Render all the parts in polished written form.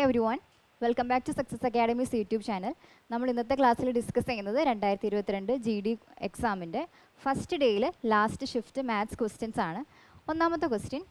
everyone, welcome back to Success Academy's YouTube channel. നമ്മൾ ഇന്നത്തെ ക്ലാസ്സിൽ ഡിസ്കസ് ചെയ്യുന്നത് 2022 GD എക്സാമിൻ്റെ ഫസ്റ്റ് ഡേയിൽ ലാസ്റ്റ് ഷിഫ്റ്റ് മാത്സ് ക്വസ്റ്റ്യൻസ് ആണ്. ഒന്നാമത്തെ question,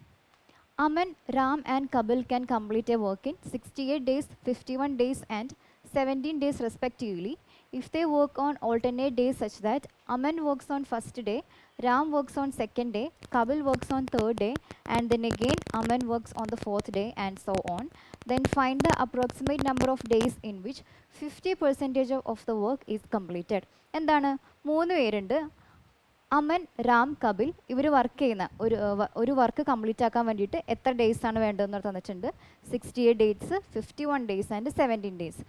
Aman, Ram and Kapil can complete a work in 68 days, 51 days and 17 days respectively if they work on alternate days such that Aman works on first day, Ram works on second day, Kapil works on third day and then again Aman works on the fourth day and so on. Then find the approximate number of days in which 50% of the work is completed. എന്താണ്, മൂന്ന് പേരുണ്ട്, അമൻ, റാം, കപിൽ. ഇവർ work ചെയ്യുന്ന ഒരു work complete ആക്കാൻ വേണ്ടിയിട്ട് എത്ര days ആണ് വേണ്ടതെന്ന് തന്നിട്ടുണ്ട്. 68 ഡേയ്സ്, 51 ഡേയ്സ് ആൻഡ് 17 ഡേയ്സ്.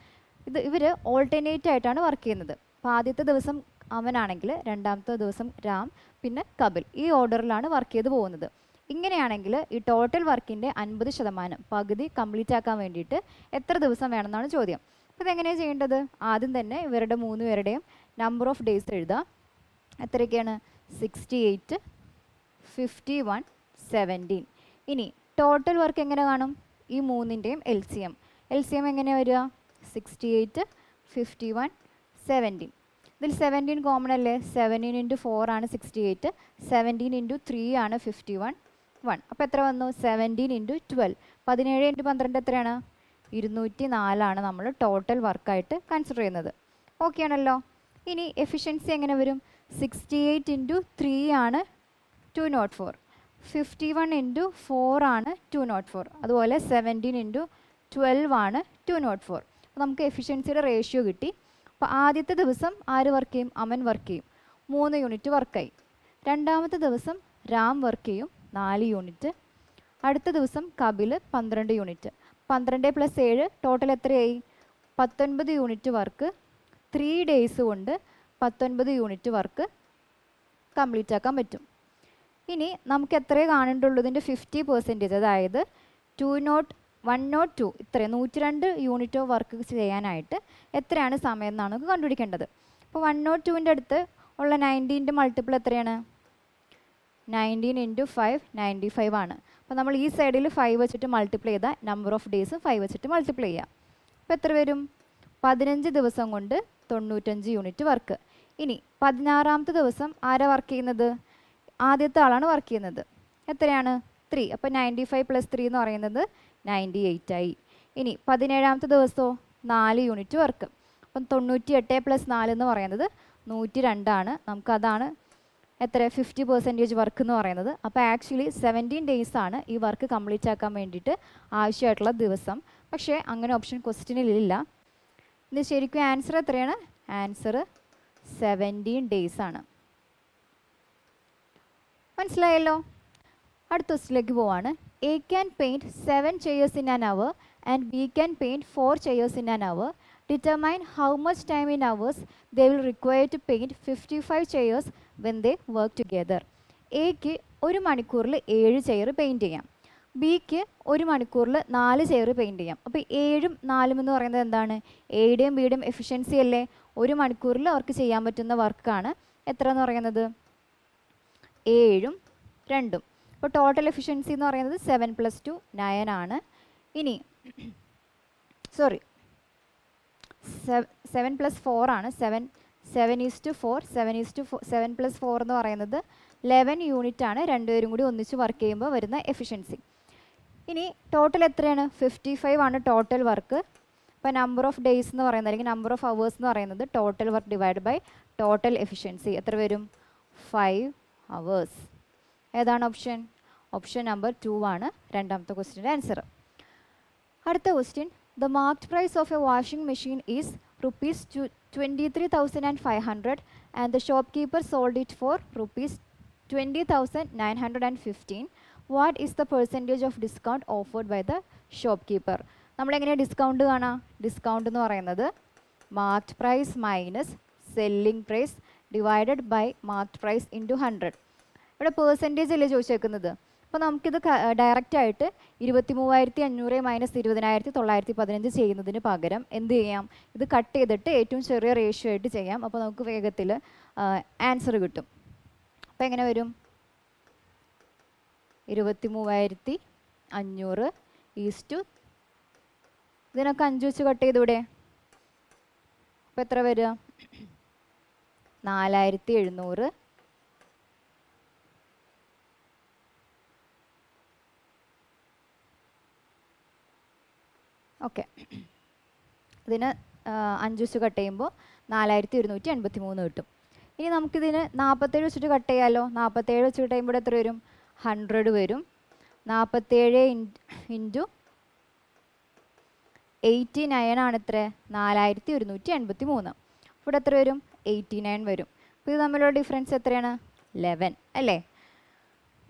ഇവർ ഓൾട്ടർനേറ്റ് ആയിട്ടാണ് വർക്ക് ചെയ്യുന്നത്. അപ്പോൾ ആദ്യത്തെ ദിവസം അമനാണെങ്കിൽ രണ്ടാമത്തെ ദിവസം രാം, പിന്നെ കപിൽ. ഈ ഓർഡറിലാണ് വർക്ക് ചെയ്ത് പോകുന്നത്. ഇങ്ങനെയാണെങ്കിൽ ഈ ടോട്ടൽ വർക്കിൻ്റെ 50% പകുതി കംപ്ലീറ്റ് ആക്കാൻ വേണ്ടിയിട്ട് എത്ര ദിവസം വേണമെന്നാണ് ചോദ്യം. അപ്പോൾ ഇതെങ്ങനെയാണ് ചെയ്യേണ്ടത്? ആദ്യം തന്നെ ഇവരുടെ മൂന്ന് പേരുടെയും നമ്പർ ഓഫ് ഡേയ്സ് എഴുതുക. എത്രയൊക്കെയാണ്? 68, 51, 17. ഇനി ടോട്ടൽ വർക്ക് എങ്ങനെ കാണും? ഈ മൂന്നിൻ്റെയും LCM എങ്ങനെയാണ് വരിക? 68, 51, 17. ഇതിൽ 17 കോമൺ അല്ലേ? 17 × 4 ആണ് 68, 17 × 3 ആണ് 51, 1. അപ്പോൾ എത്ര വന്നു? 17 × 12, 17 × 12 എത്രയാണ്? 204 ആണ് നമ്മൾ ടോട്ടൽ വർക്കായിട്ട് കൺസിഡർ ചെയ്യുന്നത്. ഓക്കെ ആണല്ലോ. ഇനി എഫിഷ്യൻസി എങ്ങനെ വരും? 68 × 3 ആണ് 204, 51 × 4 ആണ് 204, അതുപോലെ 17 × 12 ആണ് 204. അപ്പോൾ നമുക്ക് എഫിഷ്യൻസിയുടെ റേഷ്യോ കിട്ടി. അപ്പോൾ ആദ്യത്തെ ദിവസം ആര് വർക്ക് ചെയ്യും? അമൻ വർക്ക് ചെയ്യും, 3 യൂണിറ്റ് വർക്കായി. രണ്ടാമത്തെ ദിവസം രാം വർക്ക് ചെയ്യും, 4 യൂണിറ്റ്. അടുത്ത ദിവസം കപിൽ 12 യൂണിറ്റ്. 12 + 7 ടോട്ടൽ എത്രയായി? 19 യൂണിറ്റ് വർക്ക്. 3 ഡേയ്സ് കൊണ്ട് 19 യൂണിറ്റ് വർക്ക് കംപ്ലീറ്റ് ആക്കാൻ പറ്റും. ഇനി നമുക്ക് എത്രയേ കാണേണ്ടുള്ളൂ? ഇതിൻ്റെ 50%, അതായത് 102 ഇത്രയും 102 യൂണിറ്റ് ഓഫ് വർക്ക് ചെയ്യാനായിട്ട് എത്രയാണ് സമയം എന്നാണ് നമുക്ക് കണ്ടുപിടിക്കേണ്ടത്. അപ്പോൾ 102ൻ്റെ അടുത്ത് ഉള്ള 90ൻ്റെ മൾട്ടിപ്പിൾ എത്രയാണ്? 19 × 5, 95 ആണ്. അപ്പോൾ നമ്മൾ ഈ സൈഡിൽ 5 വെച്ചിട്ട് മൾട്ടിപ്ലൈ ചെയ്താൽ നമ്പർ ഓഫ് ഡേയ്സ് 5 വെച്ചിട്ട് മൾട്ടിപ്ലൈ ചെയ്യാം. അപ്പോൾ എത്ര വരും? 15 ദിവസം കൊണ്ട് 95 യൂണിറ്റ് വർക്ക്. ഇനി 16ാമത്തെ ദിവസം ആരാ വർക്ക് ചെയ്യുന്നത്? ആദ്യത്തെ ആളാണ് വർക്ക് ചെയ്യുന്നത്. എത്രയാണ്? 3. അപ്പോൾ 95 + 3 എന്ന് പറയുന്നത് 98 ആയി. ഇനി 17ാമത്തെ ദിവസമോ 4 യൂണിറ്റ് വർക്ക്. അപ്പം 98 + 4 എന്ന് പറയുന്നത് 102 ആണ്. നമുക്കതാണ് എത്ര 50% വർക്ക് എന്ന് പറയുന്നത്. അപ്പോൾ ആക്ച്വലി 17 ഡേയ്സ് ആണ് ഈ വർക്ക് കംപ്ലീറ്റ് ആക്കാൻ വേണ്ടിയിട്ട് ആവശ്യമായിട്ടുള്ള ദിവസം. പക്ഷേ അങ്ങനെ ഓപ്ഷൻ ക്വസ്റ്റ്യനിലില്ല. ഇത് ശരിക്കും ആൻസർ എത്രയാണ്? ആൻസർ 17 ഡേയ്സ് ആണ്. മനസ്സിലായല്ലോ. അടുത്ത ക്വസ്റ്റിലേക്ക് പോവാണ്. A can paint 7 chairs in an hour and B can paint 4 chairs in an hour. Determine how much time in hours they will require to paint 55 chairs when they work together. Aക്ക് 1 മണിക്കൂറിൽ 7 chair paint ചെയ്യാം. ബിക്ക് 1 മണിക്കൂറിൽ 4 chair paint ചെയ്യാം. അപ്പോൾ 7ഉം 4ഉം എന്ന് പറയുന്നത് എന്താണ്? എയുടെയും ബിയുടെയും എഫിഷ്യൻസി അല്ലേ? 1 മണിക്കൂറിൽ അവർക്ക് ചെയ്യാൻ പറ്റുന്ന വർക്കാണ് എത്ര എന്ന് പറയുന്നത്? 7ഉം 2ഉം. അപ്പോൾ ടോട്ടൽ എഫിഷ്യൻസി എന്ന് പറയുന്നത് 7 + 2 9 ആണ്. ഇനി 7 + 4 ആണ്. 7 = 4, 7 + 4 എന്ന് പറയുന്നത് 11 യൂണിറ്റ് ആണ്. രണ്ടുപേരും കൂടി ഒന്നിച്ച് വർക്ക് ചെയ്യുമ്പോൾ വരുന്ന എഫിഷ്യൻസി. ഇനി ടോട്ടൽ എത്രയാണ്? 55 ആണ് ടോട്ടൽ വർക്ക്. അപ്പോൾ നമ്പർ ഓഫ് ഡേയ്സ് എന്ന് പറയുന്നത്, അല്ലെങ്കിൽ നമ്പർ ഓഫ് അവേഴ്സ് എന്ന് പറയുന്നത് total work divide by total efficiency എത്ര വരും? 5 hours. ഏതാണ് ഓപ്ഷൻ? ഓപ്ഷൻ നമ്പർ 2 ആണ് രണ്ടാമത്തെ ക്വസ്റ്റ്യൻ്റെ ആൻസർ. അടുത്ത question, the marked price of a washing machine is ₹23,500 and the shopkeeper sold it for ₹20,915. What is the percentage of discount offered by the shopkeeper? നമ്മളെങ്ങനെയാണ് discount കാണാം? Discount എന്ന് പറയുന്നത് marked price minus selling price divided by marked price into 100. ഇവിടെ percentage അല്ലേ ചോദിച്ചേക്കുന്നത്. അപ്പോൾ നമുക്കിത് direct ആയിട്ട് 23,500 minus 20,915 ചെയ്യുന്നതിന് പകരം എന്ത് ചെയ്യാം? ഇത് കട്ട് ചെയ്തിട്ട് ഏറ്റവും ചെറിയ റേഷ്യോ ആയിട്ട് ചെയ്യാം. അപ്പോൾ നമുക്ക് വേഗത്തിൽ ആൻസർ കിട്ടും. അപ്പോൾ എങ്ങനെ വരും? 23,500 ഈസ് ടു ഇതിനൊക്കെ 5 വെച്ച് കട്ട് ചെയ്തൂടെ? അപ്പോൾ എത്ര വരിക? 4700. ഓക്കെ, ഇതിന് 5 വെച്ച് കട്ട് ചെയ്യുമ്പോൾ 4283 കിട്ടും. ഇനി നമുക്കിതിന് 47 വെച്ചിട്ട് കട്ട് ചെയ്യാമല്ലോ. 47 വെച്ച് കട്ട് ചെയ്യുമ്പോൾ എത്ര വരും? 100 വരും. 47 ഇൻറ്റു 89 ആണ് എത്ര? 4183. ഇവിടെ എത്ര വരും? 89 വരും. അപ്പോൾ ഇത് തമ്മിലുള്ള ഡിഫറൻസ് എത്രയാണ്? 11 അല്ലേ?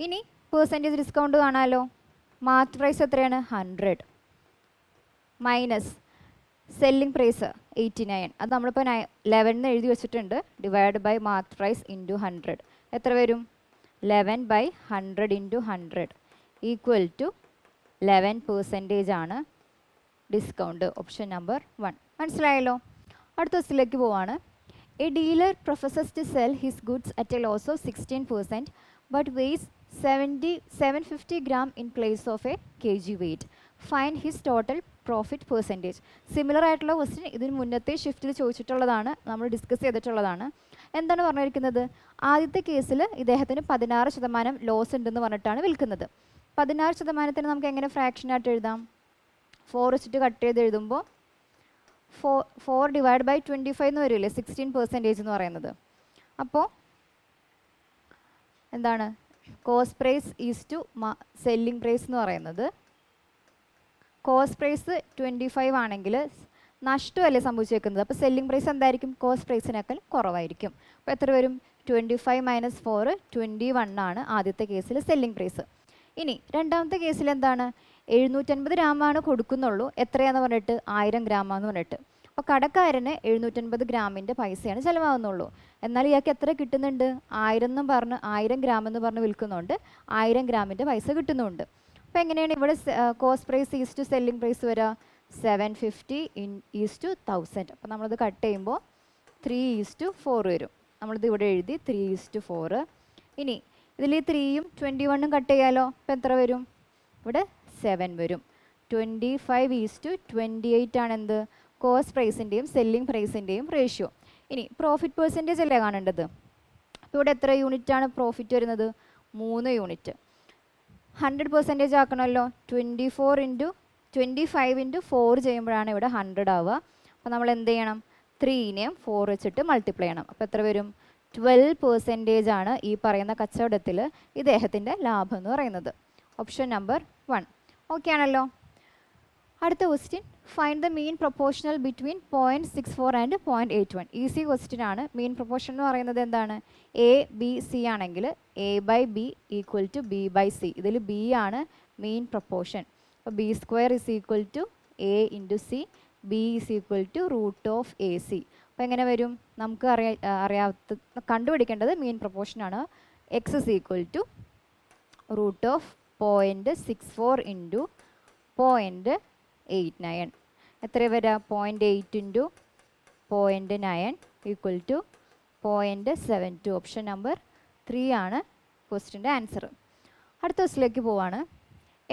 ഇനി പെർസെൻറ്റേജ് ഡിസ്കൗണ്ട് കാണാമല്ലോ. മാർക്കറ്റ് പ്രൈസ് എത്രയാണ്? 100 മൈനസ് സെല്ലിംഗ് പ്രൈസ് 89. അത് നമ്മളിപ്പോൾ 11 എഴുതി വെച്ചിട്ടുണ്ട്. Divide by market price into 100 എത്ര വരും? 11/100 ഇൻറ്റു 100 ഈക്വൽ ടു 11% ആണ് ഡിസ്കൗണ്ട്. Option number 1. മനസ്സിലായല്ലോ? അടുത്ത ക്വസ്റ്റിലേക്ക് പോവാണ്. A dealer professes to sell his goods at a loss of 16% but weighs 750 gram in place of a kg weight. Find his total profit percentage. Similar ആയിട്ടുള്ള question ഇതിന് മുന്നത്തെ ഷിഫ്റ്റിൽ ചോദിച്ചിട്ടുള്ളതാണ്, നമ്മൾ discuss ചെയ്തിട്ടുള്ളതാണ്. എന്താണ് പറഞ്ഞിരിക്കുന്നത്? ആദ്യത്തെ കേസിൽ ഇദ്ദേഹത്തിന് 16% ലോസ് ഉണ്ടെന്ന് പറഞ്ഞിട്ടാണ് വിൽക്കുന്നത്. 16% നമുക്ക് എങ്ങനെ ഫ്രാക്ഷനായിട്ട് എഴുതാം? 4 വെച്ചിട്ട് കട്ട് ചെയ്ത് എഴുതുമ്പോൾ 4 ഡിവൈഡ് ബൈ 25 എന്ന് വരില്ലേ? 16% എന്ന് പറയുന്നത്. അപ്പോൾ എന്താണ്? Cost price is to selling price എന്ന് പറയുന്നത്. കോസ്റ്റ് പ്രൈസ് 25 ആണെങ്കിൽ നഷ്ടമല്ലേ സംഭവിച്ചേക്കുന്നത്. അപ്പോൾ സെല്ലിംഗ് പ്രൈസ് എന്തായിരിക്കും? കോസ്റ്റ് പ്രൈസിനേക്കാൾ കുറവായിരിക്കും. അപ്പോൾ എത്ര വരും? 25 - 4 21 ആണ് ആദ്യത്തെ കേസിൽ സെല്ലിംഗ് പ്രൈസ്. ഇനി രണ്ടാമത്തെ കേസിൽ എന്താണ്? 750 ഗ്രാമാണ് കൊടുക്കുന്നുള്ളൂ. എത്രയാന്ന് പറഞ്ഞിട്ട്? 1000 ഗ്രാമാന്ന് പറഞ്ഞിട്ട്. അപ്പോൾ കടക്കാരന് 750 ഗ്രാമിൻ്റെ പൈസയാണ് ചിലവാകുന്നുള്ളൂ. എന്നാൽ ഇയാൾക്ക് എത്ര കിട്ടുന്നുണ്ട്? 1000 ഗ്രാം എന്ന് പറഞ്ഞ് വിൽക്കുന്നുണ്ട്. 1000 ഗ്രാമിൻ്റെ പൈസ കിട്ടുന്നുണ്ട്. അപ്പോൾ എങ്ങനെയാണ് ഇവിടെ cost price is to selling price വരിക? 750 ഈസ് ടു 1000. അപ്പോൾ നമ്മളത് കട്ട് ചെയ്യുമ്പോൾ 3:4 വരും. നമ്മളിത് ഇവിടെ എഴുതി 3:4. ഇനി ഇതിൽ 3യും 21ഉം കട്ട് ചെയ്യാലോ. അപ്പോൾ എത്ര വരും? ഇവിടെ 7 വരും. 25:28 ആണ് എന്ത്? കോസ്റ്റ് പ്രൈസിൻ്റെയും സെല്ലിംഗ് പ്രൈസിൻ്റെയും റേഷ്യോ. ഇനി പ്രോഫിറ്റ് പെർസെൻറ്റേജ് അല്ലേ കാണേണ്ടത്. അപ്പോൾ ഇവിടെ എത്ര യൂണിറ്റാണ് പ്രോഫിറ്റ് വരുന്നത്? 3 യൂണിറ്റ്. 100% ആക്കണമല്ലോ. 25 × 4 ചെയ്യുമ്പോഴാണ് ഇവിടെ 100 ആവുക. അപ്പോൾ നമ്മൾ എന്ത് ചെയ്യണം? 3നെയും 4 വെച്ചിട്ട് മൾട്ടിപ്ലൈ ചെയ്യണം. അപ്പോൾ എത്ര വരും? 12% ആണ് ഈ പറയുന്ന കച്ചവടത്തിൽ ഇദ്ദേഹത്തിൻ്റെ ലാഭം എന്ന് പറയുന്നത്. Option number 1. ഓക്കെ ആണല്ലോ? അടുത്ത question. Find the mean proportional between 0.64 and 0.81. Easy question ആണ്. മീൻ പ്രൊപ്പോർഷൻ എന്ന് പറയുന്നത് എന്താണ്? A/B/C ആണെങ്കിൽ A/B = B/C. ഇതിൽ B ആണ് മീൻ പ്രൊപ്പോർഷൻ. അപ്പോൾ B² = A × C. B √AC. അപ്പോൾ എങ്ങനെ വരും? നമുക്ക് കണ്ടുപിടിക്കേണ്ടത് മീൻ പ്രൊപ്പോർഷൻ ആണ്. X = √0.64 × 0.89. എത്ര വരിക? 0.8 × 0.9 = 0.72. ഓപ്ഷൻ നമ്പർ 3 ആണ് ക്വസ്റ്റിൻ്റെ ആൻസർ. അടുത്ത ക്വസ്റ്റിലേക്ക് പോവാണ്.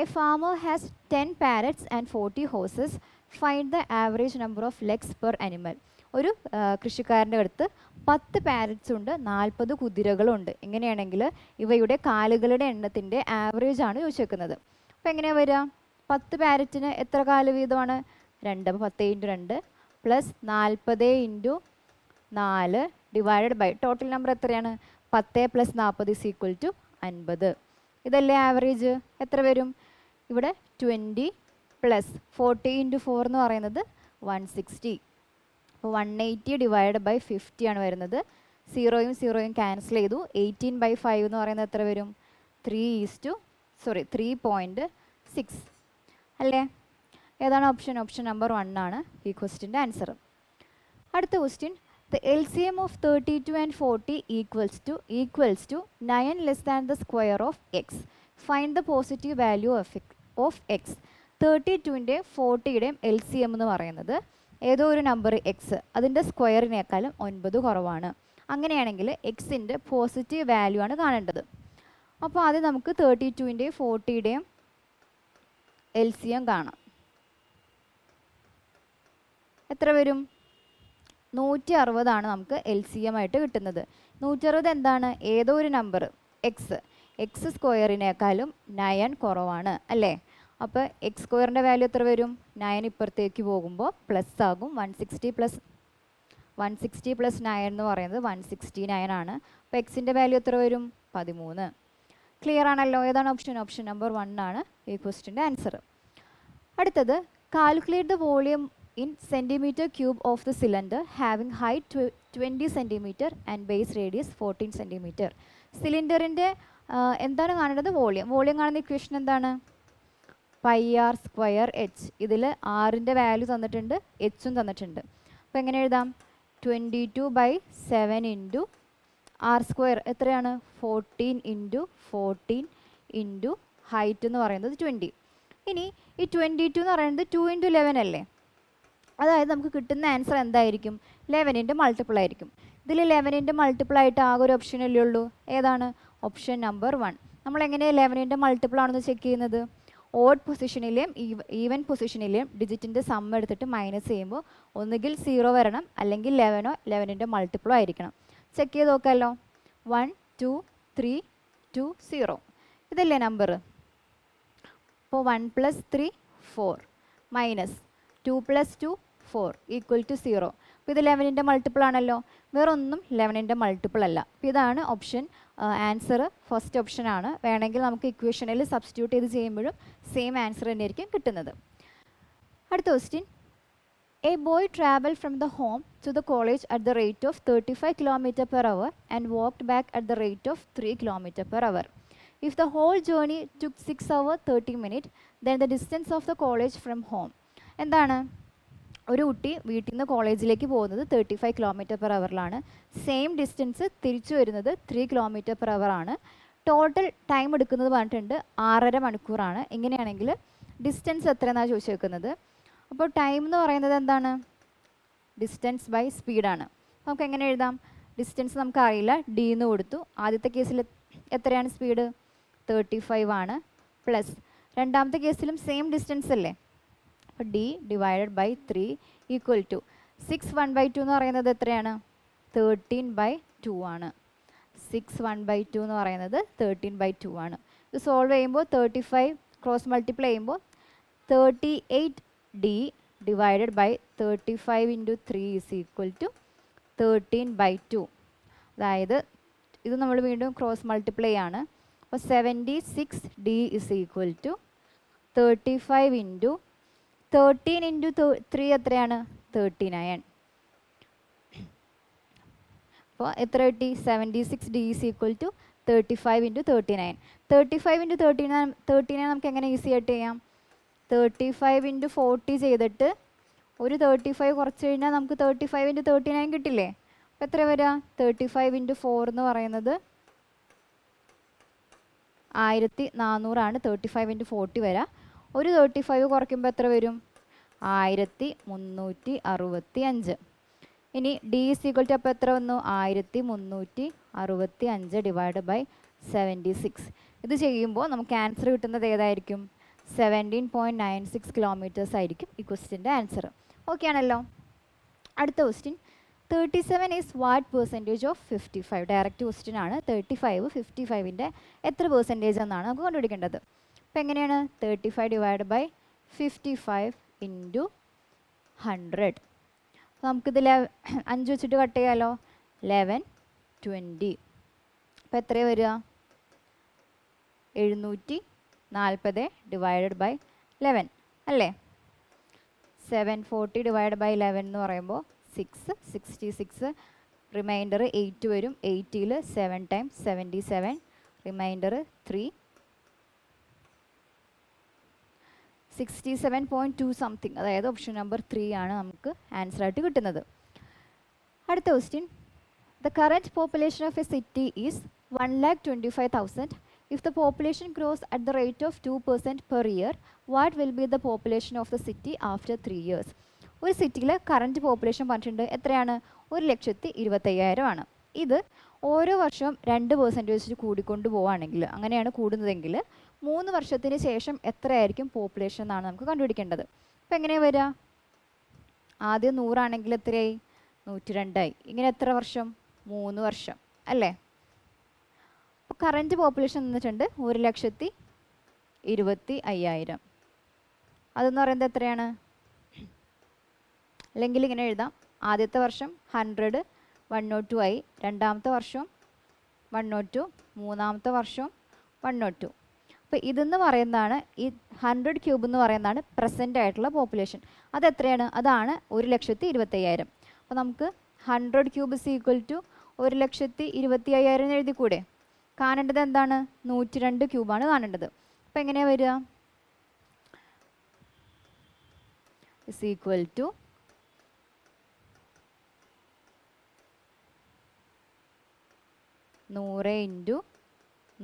A farmer has 10 parrots and 40 horses. Find the average number of legs per animal. ഒരു കൃഷിക്കാരൻ്റെ അടുത്ത് 10 പാരറ്റ്സ് ഉണ്ട്, 40 കുതിരകളുണ്ട്. ഇങ്ങനെയാണെങ്കിൽ ഇവയുടെ കാലുകളുടെ എണ്ണത്തിൻ്റെ ആവറേജ് ആണ് ചോദിച്ചേക്കുന്നത്. അപ്പോൾ എങ്ങനെയാണ് വരിക? 10 പാരറ്റിന് എത്ര കാല് വീതമാണ്? 2. അപ്പോൾ 10 × 2 plus 40 × 4 divided by total number എത്രയാണ്? 10 + 40 = 50. ഇതല്ലേ ആവറേജ്? എത്ര വരും? ഇവിടെ 20 പ്ലസ് 40 × 4 എന്ന് പറയുന്നത് 160. അപ്പോൾ 180 ഡിവൈഡ് ബൈ 50 ആണ് വരുന്നത്. 0യും 0യും ക്യാൻസൽ ചെയ്തു. 18/5 എന്ന് പറയുന്നത് എത്ര വരും? 3.6 അല്ലേ? ഏതാണ് ഓപ്ഷൻ? ഓപ്ഷൻ നമ്പർ 1 ആണ് ഈ ക്വസ്റ്റിൻ്റെ ആൻസർ. അടുത്ത question. The LCM of 32 and 40 equals to 9 less than the square of x. Find the positive value of x. 32ൻ്റെ 40യുടെയും LCM എന്ന് പറയുന്നത് ഏതോ ഒരു നമ്പർ എക്സ്, അതിൻ്റെ സ്ക്വയറിനേക്കാളും 9 കുറവാണ്. അങ്ങനെയാണെങ്കിൽ എക്സിൻ്റെ പോസിറ്റീവ് വാല്യൂ ആണ് കാണേണ്ടത്. അപ്പോൾ ആദ്യം നമുക്ക് 32ൻ്റെയും 40യുടെയും LCM കാണാം. എത്ര വരും? 160 നമുക്ക് LCM ആയിട്ട് കിട്ടുന്നത്. 160 എന്താണ്? ഏതോ ഒരു നമ്പർ എക്സ് സ്ക്വയറിനേക്കാളും 9 കുറവാണ് അല്ലേ? അപ്പോൾ എക്സ് സ്ക്വയറിൻ്റെ വാല്യൂ എത്ര വരും? 9 ഇപ്പുറത്തേക്ക് പോകുമ്പോൾ പ്ലസ് ആകും. 160 പ്ലസ് 9 എന്ന് പറയുന്നത് 169 ആണ്. അപ്പോൾ എക്സിൻ്റെ വാല്യൂ എത്ര വരും? 13. ക്ലിയർ ആണല്ലോ? ഏതാണ് ഓപ്ഷൻ? ഓപ്ഷൻ നമ്പർ 1 ആണ് ഈ ക്വസ്റ്റിൻ്റെ ആൻസർ. അടുത്തത്, calculate the volume in centimeter cube of the cylinder having height 20 centimeter and base radius 14 centimeter. സിലിണ്ടറിൻ്റെ എന്താണ് കാണേണ്ടത്? വോളിയം കാണുന്ന ഇക്വേഷൻ എന്താണ്? Pi R square H. ഇതിൽ ആറിൻ്റെ വാല്യൂ തന്നിട്ടുണ്ട്, എച്ചും തന്നിട്ടുണ്ട്. അപ്പോൾ എങ്ങനെ എഴുതാം? 22/7 ഇൻറ്റു ആർ സ്ക്വയർ എത്രയാണ്? 14 ഇൻറ്റു 14 ഇൻറ്റു ഹൈറ്റ് എന്ന് പറയുന്നത് 20. ഇനി ഈ 22 എന്ന് പറയുന്നത് 2 ഇൻറ്റു 11 അല്ലേ? അതായത് നമുക്ക് കിട്ടുന്ന ആൻസർ എന്തായിരിക്കും? 11ൻ്റെ മൾട്ടിപ്പിൾ ആയിരിക്കും. ഇതിൽ 11ൻ്റെ മൾട്ടിപ്പിൾ ആയിട്ട് ആകെ ഒരു ഓപ്ഷൻ അല്ലേ ഉള്ളൂ. ഏതാണ്? Option number 1. നമ്മൾ എങ്ങനെയാണ് 11ൻ്റെ മൾട്ടിപ്പിൾ ആണെന്ന് ചെക്ക് ചെയ്യുന്നത്? ഓഡ് പൊസിഷനിലെയും ഈവൻ പൊസിഷനിലെയും ഡിജിറ്റിൻ്റെ സം എടുത്തിട്ട് മൈനസ് ചെയ്യുമ്പോൾ ഒന്നുകിൽ 0 വരണം, അല്ലെങ്കിൽ 11ഓ 11ൻ്റെ മൾട്ടിപ്പിളോ ആയിരിക്കണം. ചെക്ക് ചെയ്ത് നോക്കാമല്ലോ. 1 2 3 2 0 ഇതല്ലേ നമ്പർ? അപ്പോൾ 1 + 3 4 മൈനസ് 2 + 2 4 ഈക്വൽ ടു 0. അപ്പോൾ ഇത് 11ൻ്റെ മൾട്ടിപ്പിൾ ആണല്ലോ. വേറൊന്നും 11ൻ്റെ മൾട്ടിപ്പിൾ അല്ല. അപ്പോൾ ഇതാണ് ഓപ്ഷൻ ആൻസർ. ഫസ്റ്റ് ഓപ്ഷൻ ആണ്. വേണമെങ്കിൽ നമുക്ക് ഇക്വേഷനിൽ സബ്സ്റ്റിറ്റ്യൂട്ട് ചെയ്ത് ചെയ്യുമ്പോഴും സെയിം ആൻസർ തന്നെയായിരിക്കും കിട്ടുന്നത്. അടുത്ത question, a boy travel from the home to the college at the rate of 35 km/h and walked back at the rate of 3 km/h. If the whole journey took 6 hours 30 minutes, then the distance of the college from home. എന്താണ്? ഒരു കുട്ടി വീട്ടിൽ നിന്ന് കോളേജിലേക്ക് പോകുന്നത് 35 km/h. Same distance തിരിച്ചു വരുന്നത് 3 km/h ആണ്. ടോട്ടൽ ടൈം എടുക്കുന്നത് പറഞ്ഞിട്ടുണ്ട് 6.5 മണിക്കൂറാണ്. ഇങ്ങനെയാണെങ്കിൽ ഡിസ്റ്റൻസ് എത്രയെന്നാണ് ചോദിച്ചു വെക്കുന്നത്. അപ്പോൾ ടൈം എന്ന് പറയുന്നത് എന്താണ്? ഡിസ്റ്റൻസ് ബൈ സ്പീഡാണ്. നമുക്ക് എങ്ങനെ എഴുതാം? ഡിസ്റ്റൻസ് നമുക്ക് അറിയില്ല, ഡി എന്ന് കൊടുത്തു. ആദ്യത്തെ കേസിൽ എത്രയാണ് സ്പീഡ്? 35 ആണ്. പ്ലസ് രണ്ടാമത്തെ കേസിലും സെയിം ഡിസ്റ്റൻസ് അല്ലേ? അപ്പോൾ D divided by 3 equal to 6 1/2 എന്ന് പറയുന്നത് എത്രയാണ്? 13/2 ആണ്. 6 1/2 എന്ന് പറയുന്നത് 13/2 ആണ്. ഇത് സോൾവ് ചെയ്യുമ്പോൾ 35 ക്രോസ് മൾട്ടിപ്ലൈ ചെയ്യുമ്പോൾ 38D divided by 35 into 3 is equal to 13/2. അതായത് ഇത് നമ്മൾ വീണ്ടും ക്രോസ് മൾട്ടിപ്ലൈ ആണ്. അപ്പോൾ 76D is equal to 35 into 13 into 3 എത്രയാണ്? 39. അപ്പോൾ എത്ര കിട്ടി? 76D is equal to 35 into 39. 35 into 39 നമുക്ക് എങ്ങനെ ഈസി ആയിട്ട് ചെയ്യാം? 35 ഇൻറ്റു 40 ചെയ്തിട്ട് ഒരു 35 കുറച്ച് കഴിഞ്ഞാൽ നമുക്ക് 35 ഇൻറ്റു 39 കിട്ടില്ലേ? അപ്പോൾ എത്ര വരിക? 35 ഇൻറ്റു 4 എന്ന് പറയുന്നത് 1400 ആണ്. 35 ഇൻറ്റു 40 വരാം. ഒരു 35 കുറയ്ക്കുമ്പോൾ എത്ര വരും? 1365. ഇനി ഡി ഈസ് ഈക്വൽ ടു അപ്പോൾ എത്ര വന്നു? 1365 ഡിവൈഡ് ബൈ 76. ഇത് ചെയ്യുമ്പോൾ നമുക്ക് ആൻസർ കിട്ടുന്നത് ഏതായിരിക്കും? 17.96 കിലോമീറ്റേഴ്സ് ആയിരിക്കും ഈ ക്വസ്റ്റ്യൻ്റെ ആൻസർ. ഓക്കെ ആണല്ലോ. അടുത്ത question, 37 is what percentage of 55? Direct question ആണ്. 35 55ൻ്റെ എത്ര പെർസെൻറ്റേജ് എന്നാണ് നമുക്ക് കണ്ടുപിടിക്കേണ്ടത്. അപ്പോൾ എങ്ങനെയാണ്? 35 ഡിവൈഡ് ബൈ 55 ഇൻറ്റു 100. അപ്പോൾ നമുക്കിതിൽ 5 വെച്ചിട്ട് കട്ട് ചെയ്യാമല്ലോ. 11 20. അപ്പോൾ എത്രയാണ് വരിക? 740 ഡിവൈഡഡ് ബൈ 11 അല്ലേ? 740 ഡിവൈഡ് ബൈ 11 എന്ന് പറയുമ്പോൾ 66. റിമൈൻഡർ 8 വരും. 8ൽ 7 ടൈംസ് 77. റിമൈൻഡർ 3. 67.2 സംതിങ്. അതായത് ഓപ്ഷൻ നമ്പർ 3 ആണ് നമുക്ക് ആൻസർ ആയിട്ട് കിട്ടുന്നത്. അടുത്ത question, the current population of A city is 1,25,000. If the population grows at the rate of 2% per year, what will be the population of the city after 3 years? ഒരു സിറ്റിയിൽ current population പറഞ്ഞിട്ടുണ്ട് എത്രയാണ്? 1,25,000 ആണ്. ഇത് ഓരോ വർഷവും 2% കൂടിക്കൊണ്ട് പോവുകയാണെങ്കിൽ, അങ്ങനെയാണ് കൂടുന്നതെങ്കിൽ 3 വർഷത്തിന് ശേഷം എത്രയായിരിക്കും പോപ്പുലേഷൻ എന്നാണ് നമുക്ക് കണ്ടുപിടിക്കേണ്ടത്. അപ്പോൾ എങ്ങനെയാണ് വരിക? ആദ്യം 100 ആണെങ്കിൽ എത്രയായി? 102 ഇങ്ങനെ എത്ര വർഷം? 3 വർഷം അല്ലേ? അപ്പോൾ കറൻറ്റ് പോപ്പുലേഷൻ നിന്നിട്ടുണ്ട് 1,25,000. അതെന്ന് പറയുന്നത് എത്രയാണ്? അല്ലെങ്കിൽ ഇങ്ങനെ എഴുതാം, ആദ്യത്തെ വർഷം 100 102 ആയി, രണ്ടാമത്തെ വർഷം 102, മൂന്നാമത്തെ വർഷം 102. അപ്പോൾ ഇതെന്ന് പറയുന്നതാണ് ഈ 100 ക്യൂബ് എന്ന് പറയുന്നതാണ് പ്രസൻ്റ് ആയിട്ടുള്ള പോപ്പുലേഷൻ. അതെത്രയാണ്? അതാണ് 1,25,000. അപ്പോൾ നമുക്ക് 100 ക്യൂബ് ഇസ് ഈക്വൽ ടു 1,25,000 എഴുതിക്കൂടെ? കാണേണ്ടത് എന്താണ്? 102 ക്യൂബാണ് കാണേണ്ടത്. അപ്പോൾ എങ്ങനെയാണ് വരിക? Is equal to 100 into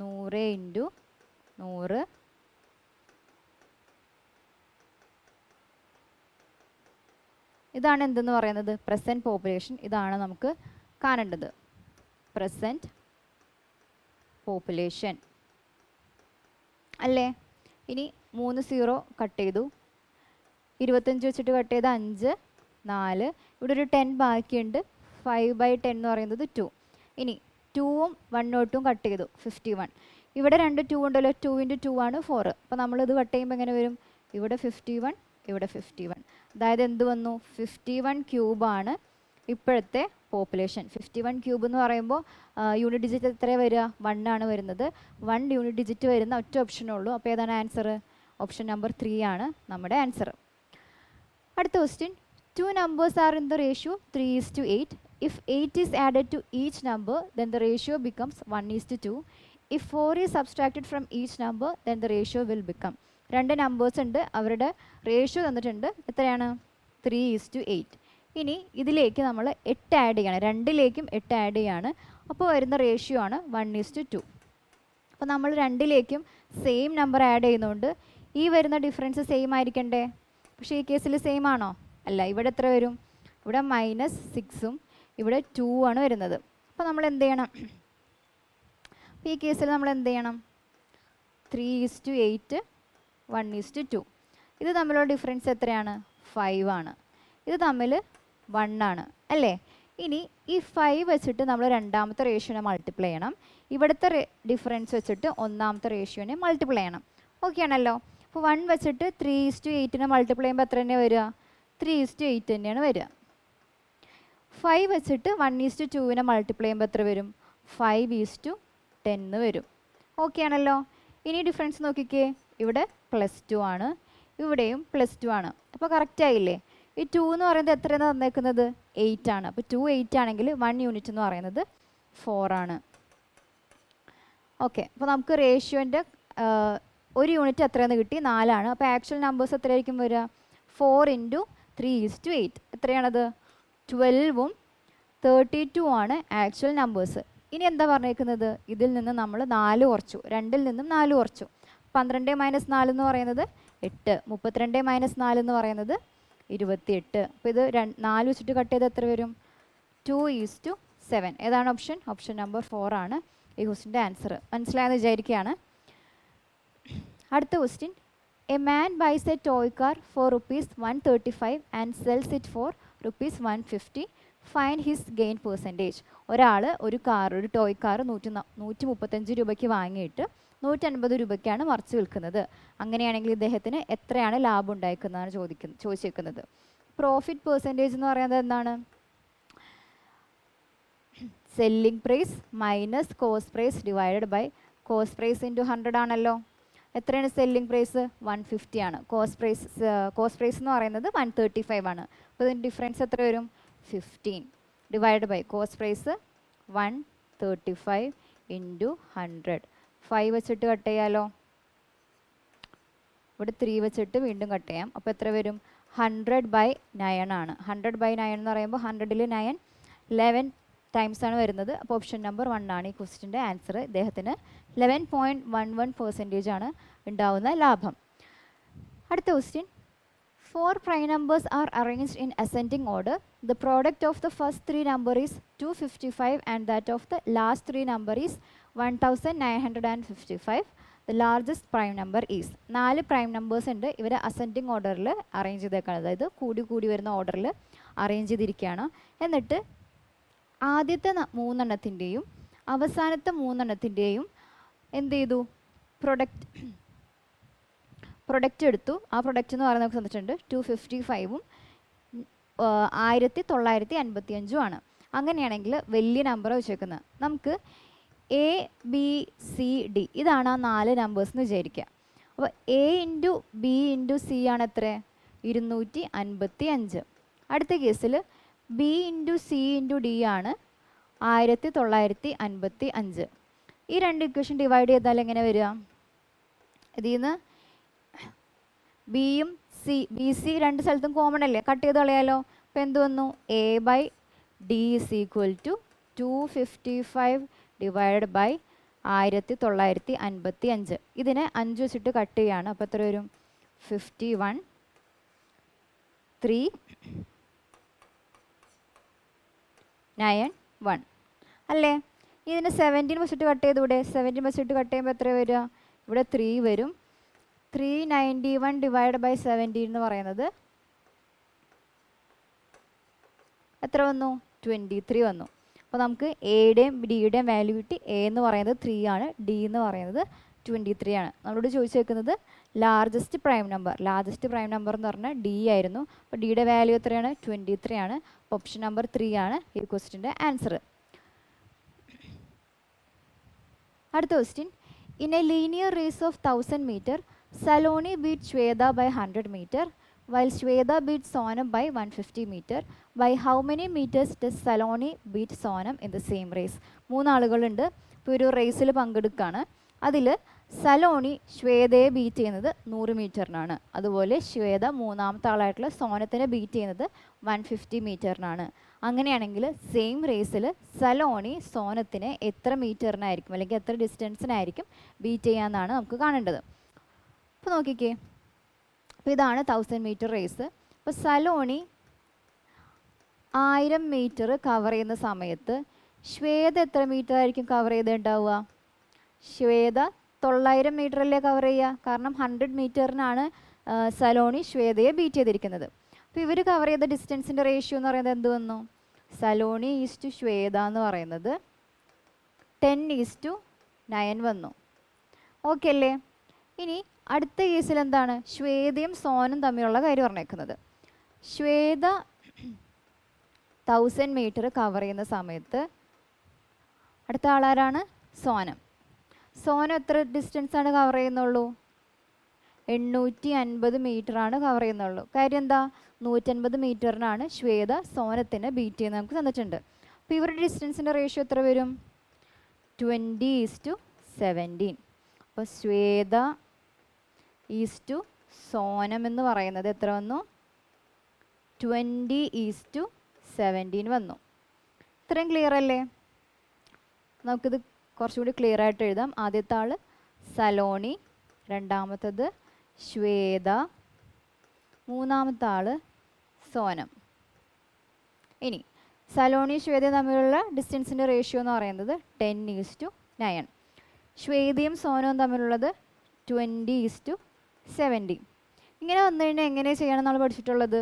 100 into 100 ഇതാണ് എന്തെന്ന് പറയുന്നത്? Present population. ഇതാണ് നമുക്ക് കാണേണ്ടത്, പ്രസൻറ്റ് പോപ്പുലേഷൻ അല്ലേ? ഇനി 3 0 കട്ട് ചെയ്തു, 25 വെച്ചിട്ട് കട്ട് ചെയ്ത് 5 4, ഇവിടെ ഒരു 10 ബാക്കിയുണ്ട്, 5/10 എന്ന് പറയുന്നത് 2. ഇനി 2ഉം 102ഉം കട്ട് ചെയ്തു, 51. ഇവിടെ 2 2 ഉണ്ടല്ലോ, 2 × 2 ആണ് 4. അപ്പോൾ നമ്മളിത് കട്ട് ചെയ്യുമ്പോൾ എങ്ങനെ വരും? ഇവിടെ 51, ഇവിടെ 51. അതായത് എന്ത് വന്നു? 51 ക്യൂബാണ് ഇപ്പോഴത്തെ പോപ്പുലേഷൻ. 51 ക്യൂബ് എന്ന് പറയുമ്പോൾ യൂണിറ്റ് ഡിജിറ്റ് എത്രയാണ് വരിക? 1 ആണ് വരുന്നത്. 1 യൂണിറ്റ് ഡിജിറ്റ് വരുന്ന ഒറ്റ ഓപ്ഷനേ ഉള്ളൂ. അപ്പോൾ ഏതാണ് ആൻസർ? ഓപ്ഷൻ നമ്പർ 3 ആണ് നമ്മുടെ ആൻസർ. അടുത്ത question, 2 numbers are in the ratio 3:8. If 8 is added to each number, then the ratio becomes 1:2. If 4 is subtracted from each number, then the ratio will become. 2 numbers ഉണ്ട്, അവരുടെ ratio തന്നിട്ടുണ്ട്. എത്രയാണ്? 3:8. ഇനി ഇതിലേക്ക് നമ്മൾ 8 ആഡ് ചെയ്യണം, 2ലേക്കും 8 add ചെയ്യാണ്. അപ്പോൾ വരുന്ന റേഷ്യോ ആണ് 1:2. അപ്പോൾ നമ്മൾ 2ലേക്കും സെയിം നമ്പർ ആഡ് ചെയ്യുന്നതുകൊണ്ട് ഈ വരുന്ന ഡിഫറൻസ് സെയിം ആയിരിക്കണ്ടേ? പക്ഷേ ഈ കേസിൽ സെയിം ആണോ? അല്ല. ഇവിടെ എത്ര വരും? ഇവിടെ -6ഉം ഇവിടെ 2 ആണ് വരുന്നത്. അപ്പോൾ നമ്മൾ എന്ത് ചെയ്യണം? അപ്പോൾ ഈ കേസിൽ നമ്മൾ എന്ത് ചെയ്യണം? 3:8 1:2. ഇത് തമ്മിലുള്ള ഡിഫറൻസ് എത്രയാണ്? 5 ആണ്. ഇത് തമ്മിൽ 1 ആണ് അല്ലേ? ഇനി ഈ 5 വെച്ചിട്ട് നമ്മൾ രണ്ടാമത്തെ റേഷ്യോനെ മൾട്ടിപ്ലൈ ചെയ്യണം. ഇവിടുത്തെ ഡിഫറൻസ് വെച്ചിട്ട് ഒന്നാമത്തെ റേഷ്യോനെ മൾട്ടിപ്ലൈ ചെയ്യണം. ഓക്കെ ആണല്ലോ? അപ്പോൾ 1 വെച്ചിട്ട് 3:8നെ മൾട്ടിപ്ലൈ ചെയ്യുമ്പോൾ എത്ര തന്നെ വരിക? 3:8 തന്നെയാണ് വരിക. 5 വെച്ചിട്ട് 1:2നെ മൾട്ടിപ്ലൈ ചെയ്യുമ്പോൾ എത്ര വരും? 5:10 വരും. ഓക്കെ ആണല്ലോ? ഇനി ഡിഫറൻസ് നോക്കിക്കേ, ഇവിടെ +2 ആണ്, ഇവിടെയും +2 ആണ്. അപ്പോൾ കറക്റ്റ് ആയില്ലേ? ഈ 2 എന്ന് പറയുന്നത് എത്രയാണ് തന്നേക്കുന്നത്? 8 ആണ്. അപ്പോൾ 2 8 ആണെങ്കിൽ 1 യൂണിറ്റ് എന്ന് പറയുന്നത് 4 ആണ്. ഓക്കെ, അപ്പോൾ നമുക്ക് റേഷ്യോൻ്റെ 1 യൂണിറ്റ് എത്രയെന്ന് കിട്ടി? 4 ആണ്. അപ്പോൾ ആക്ച്വൽ നമ്പേഴ്സ് എത്രയായിരിക്കും വരിക? 4 × 3:8. എത്രയാണത്? 12ഉം 32 ആണ് ആക്ച്വൽ നമ്പേഴ്സ്. ഇനി എന്താ പറഞ്ഞേക്കുന്നത്? ഇതിൽ നിന്ന് നമ്മൾ 4 കുറച്ചു, 2ൽ നിന്നും 4 കുറച്ചു. 12 - 4 എന്ന് പറയുന്നത് 8, 32 - 4 എന്ന് പറയുന്നത് 28. അപ്പോൾ ഇത് 4 വെച്ചിട്ട് കട്ട് ചെയ്ത് എത്ര വരും? 2:7. ഏതാണ് ഓപ്ഷൻ? ഓപ്ഷൻ നമ്പർ 4 ആണ് ഈ ക്വസ്റ്റിൻ്റെ ആൻസർ. മനസ്സിലായെന്ന് വിചാരിക്കുകയാണ്. അടുത്ത question, a man buys a toy car for ₹135 and sells it for ₹150. Find his gain percentage. ഒരാൾ ഒരു ടോയ് കാർ 135 രൂപയ്ക്ക് വാങ്ങിയിട്ട് 150 രൂപയ്ക്കാണ് മറിച്ച് വിൽക്കുന്നത്. അങ്ങനെയാണെങ്കിൽ ഇദ്ദേഹത്തിന് എത്രയാണ് ലാഭം ഉണ്ടായിരിക്കുന്നതാണ് ചോദിച്ചിരിക്കുന്നത്. പ്രോഫിറ്റ് പെർസെൻറ്റേജ് എന്ന് പറയുന്നത് എന്താണ്? Selling price minus cost price divided by cost price into 100 ആണല്ലോ. എത്രയാണ് സെല്ലിംഗ് പ്രൈസ്? 150 ആണ്. കോസ്റ്റ് പ്രൈസ് എന്ന് പറയുന്നത് 135 ആണ്. അപ്പോൾ ഇതിൻ്റെ ഡിഫറൻസ് എത്ര വരും? 15 divide by cost price 135 into 100. 5 വെച്ചിട്ട് കട്ട് ചെയ്യാലോ, ഇവിടെ 3 വെച്ചിട്ട് വീണ്ടും കട്ട് ചെയ്യാം. അപ്പോൾ എത്ര വരും? 100/9 ആണ്. 100/9 എന്ന് പറയുമ്പോൾ 100ൽ 9 11 ടൈംസ് ആണ് വരുന്നത്. അപ്പോൾ ഓപ്ഷൻ നമ്പർ 1 ആണ് ഈ ക്വസ്റ്റിൻ്റെ ആൻസർ. ഇദ്ദേഹത്തിന് 11.11% ആണ് ഉണ്ടാവുന്ന ലാഭം. അടുത്ത question, 4 prime numbers are arranged in ascending order. The product of the first 3 number is 255 and that of the last 3 number is 1955. The largest prime number is. 4 prime numbers ഉണ്ട്, ഇവർ അസെൻഡിങ് ഓർഡറിൽ arrange ചെയ്തേക്കാണ്, അതായത് കൂടി കൂടി വരുന്ന ഓർഡറിൽ arrange ചെയ്തിരിക്കുകയാണ്. എന്നിട്ട് ആദ്യത്തെ 3 എണ്ണത്തിൻ്റെയും അവസാനത്തെ 3 എണ്ണത്തിൻ്റെയും എന്ത് ചെയ്തു, പ്രൊഡക്റ്റ് എടുത്തു. ആ പ്രൊഡക്റ്റ് എന്ന് പറയുന്നത് നമുക്ക് തന്നിട്ടുണ്ട് 255ഉം 1955 ആണ്. അങ്ങനെയാണെങ്കിൽ വലിയ നമ്പർ വെച്ചേക്കുന്നത് നമുക്ക് എ ബി സി ഡി, ഇതാണ് ആ 4 നമ്പേഴ്സ് എന്ന് വിചാരിക്കുക. അപ്പോൾ A into B into C ആണ് എത്ര, 255. അടുത്ത കേസിൽ B into C into D ആണ് 1955. ഈ 2 ഇക്വേഷൻ ഡിവൈഡ് ചെയ്താൽ എങ്ങനെ വരിക, ഇതിൽ നിന്ന് ബിയും ബി സി 2 സ്ഥലത്തും കോമൺ അല്ലേ, കട്ട് ചെയ്ത് കളയാലോ. അപ്പോൾ എന്ത് വന്നു, A by D is equal to 255 divide by 1955. ഇതിനെ 5 വെച്ചിട്ട് കട്ട് ചെയ്യുകയാണ്. അപ്പോൾ എത്ര വരും, 51 3 9 1 അല്ലേ. ഇതിനെ 17 വെച്ചിട്ട് കട്ട് ചെയ്തൂടെ, 17 വെച്ചിട്ട് കട്ട് ചെയ്യുമ്പോൾ എത്ര വരിക, ഇവിടെ 3 വരും. 391 ഡിവൈഡ് ബൈ 17 എന്ന് പറയുന്നത് എത്ര വന്നു, 23 വന്നു. അപ്പോൾ നമുക്ക് എയുടെയും ഡിയുടെയും വാല്യൂ കിട്ടി. എ എന്ന് പറയുന്നത് 3 ആണ്, ഡി എന്ന് പറയുന്നത് 23 ആണ്. നമ്മളോട് ചോദിച്ചു വെക്കുന്നത് ലാർജസ്റ്റ് പ്രൈം നമ്പർ എന്ന് പറഞ്ഞാൽ ഡി ആയിരുന്നു. അപ്പോൾ ഡിയുടെ വാല്യൂ എത്രയാണ്, 23 ആണ്. ഓപ്ഷൻ നമ്പർ 3 ആണ് ഈ ക്വസ്റ്റിൻ്റെ ആൻസർ. അടുത്ത question, in a linear race of 1000 metre Saloni beat Shweta by 100 metre while Shweta beat Sonam by 150 meter. By how many meters does Saloni beat Sonam in the same race? 3 ആളുകളുണ്ട്, ഇപ്പോൾ ഒരു റേസിൽ പങ്കെടുക്കുകയാണ്. അതിൽ Saloni ശ്വേതയെ beat ചെയ്യുന്നത് 100 മീറ്ററിനാണ്. അതുപോലെ ശ്വേത മൂന്നാമത്തെ ആളായിട്ടുള്ള സോനത്തിനെ ബീറ്റ് ചെയ്യുന്നത് 150 മീറ്ററിനാണ്. അങ്ങനെയാണെങ്കിൽ സെയിം റേസിൽ സലോണി സോനത്തിനെ എത്ര മീറ്ററിനായിരിക്കും അല്ലെങ്കിൽ എത്ര ഡിസ്റ്റൻസിനായിരിക്കും ബീറ്റ് ചെയ്യാമെന്നാണ് നമുക്ക് കാണേണ്ടത്. അപ്പോൾ നോക്കിക്കേ, അപ്പോൾ ഇതാണ് 1000 മീറ്റർ റേസ്. അപ്പോൾ സലോണി 1000 മീറ്റർ കവർ ചെയ്യുന്ന സമയത്ത് ശ്വേത എത്ര മീറ്റർ ആയിരിക്കും കവർ ചെയ്തിട്ടുണ്ടാവുക? ശ്വേത 900 മീറ്ററല്ലേ കവർ ചെയ്യുക, കാരണം 100 മീറ്ററിനാണ് സലോണി ശ്വേതയെ ബീറ്റ് ചെയ്തിരിക്കുന്നത്. അപ്പോൾ ഇവർ കവർ ചെയ്ത ഡിസ്റ്റൻസിൻ്റെ റേഷ്യോ എന്ന് പറയുന്നത് എന്ത് വന്നു? സലോണി ഈസ് ടു ശ്വേത എന്ന് പറയുന്നത് 10:9 വന്നു. ഓക്കെ അല്ലേ? ഇനി അടുത്ത കേസിൽ എന്താണ്, ശ്വേതയും സോനും തമ്മിലുള്ള കാര്യം പറഞ്ഞേക്കുന്നത്. ശ്വേത 1000 മീറ്റർ കവർ ചെയ്യുന്ന സമയത്ത് അടുത്ത ആളാരാണ്? സോനം. സോനം എത്ര ഡിസ്റ്റൻസാണ് കവർ ചെയ്യുന്നുള്ളൂ? 850 മീറ്ററാണ് കവർ ചെയ്യുന്നുള്ളൂ. കാര്യം എന്താ, 150 മീറ്ററിനാണ് ശ്വേത സോനത്തിനെ ബീറ്റ് ചെയ്യുന്നത് നമുക്ക് തന്നിട്ടുണ്ട്. അപ്പോൾ ഇവരുടെ ഡിസ്റ്റൻസിൻ്റെ റേഷ്യോ എത്ര വരും? 20:17. അപ്പോൾ ശ്വേത ഈസ് ടു സോനം എന്ന് പറയുന്നത് എത്ര വന്നു? 20:17 വന്നു. ഇത്രയും ക്ലിയർ അല്ലേ? നമുക്കിത് കുറച്ചുകൂടി ക്ലിയർ ആയിട്ട് എഴുതാം. ആദ്യത്തെ ആൾ സലോണി, രണ്ടാമത്തത് ശ്വേത, മൂന്നാമത്തെ ആൾ സോനം. ഇനി സലോണി ശ്വേത തമ്മിലുള്ള ഡിസ്റ്റൻസിൻ്റെ റേഷ്യോ എന്ന് പറയുന്നത് 10:9. ശ്വേതയും സോനവും തമ്മിലുള്ളത് 20:17. ഇങ്ങനെ വന്നു കഴിഞ്ഞാൽ എങ്ങനെ ചെയ്യണം നമ്മൾ പഠിച്ചിട്ടുള്ളത്?